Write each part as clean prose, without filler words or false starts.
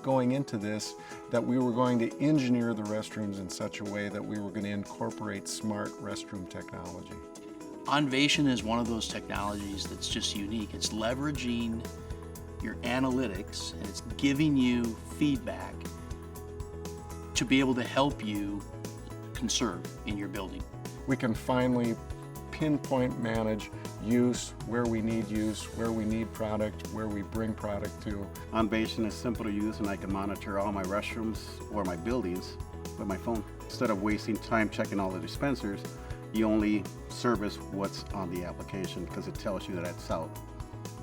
going into this that we were going to engineer the restrooms in such a way that we were going to incorporate smart restroom technology. Onvation is one of those technologies that's just unique. It's leveraging your analytics and it's giving you feedback to be able to help you conserve in your building. We can finally pinpoint manage use, where we need product, where we bring product to. Onvation is simple to use, and I can monitor all my restrooms or my buildings with my phone. Instead of wasting time checking all the dispensers, you only service what's on the application because it tells you that it's out.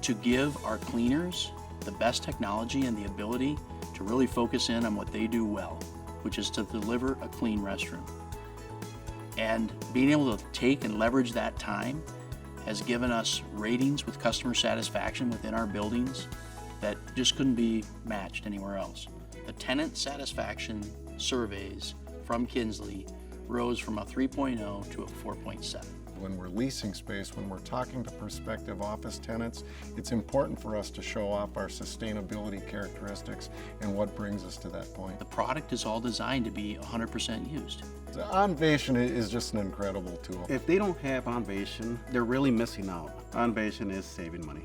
To give our cleaners the best technology and the ability to really focus in on what they do well, which is to deliver a clean restroom. And being able to take and leverage that time has given us ratings with customer satisfaction within our buildings that just couldn't be matched anywhere else. The tenant satisfaction surveys from Kinsley rose from a 3.0 to a 4.7. When we're leasing space, when we're talking to prospective office tenants, it's important for us to show off our sustainability characteristics and what brings us to that point. The product is all designed to be 100% used. The Onvation is just an incredible tool. If they don't have Onvation, they're really missing out. Onvation is saving money.